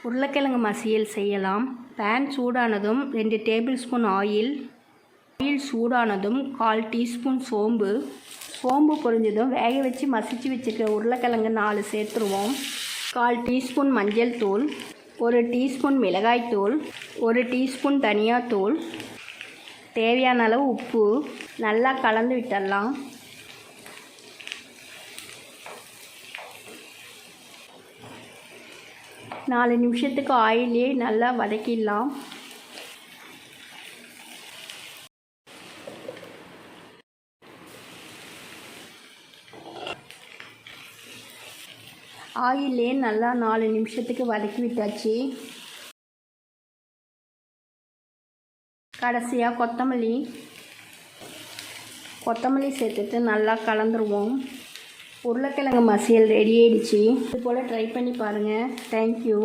உருளைக்கிழங்கு மசியல் செய்யலாம். பேன் சூடானதும் 2 டேபிள் ஸ்பூன் ஆயில் சூடானதும் 1/4 டீஸ்பூன் சோம்பு பொரிஞ்சதும் வேக வச்சு மசிச்சு வச்சுருக்க உருளைக்கிழங்கு 4 சேர்த்துருவோம். 1/4 டீஸ்பூன் மஞ்சள் தூள், 1 டீஸ்பூன் மிளகாய்த்தூள், 1 டீஸ்பூன் தனியாத்தூள், தேவையான அளவு உப்பு நல்லா கலந்து விட்டுடலாம். நாலு நிமிஷத்துக்கு ஆயிலே நல்லா வதக்கிடலாம். ஆயிலே நல்லா 4 நிமிஷத்துக்கு வதக்கி விட்டாச்சு. கடைசியாக கொத்தமல்லி சேர்த்துட்டு நல்லா கலந்துருவோம். உருளைக்கிழங்கு மசியல் ரெடி ஆயிடுச்சு. இது போல் ட்ரை பண்ணி பாருங்கள். தேங்க்யூ.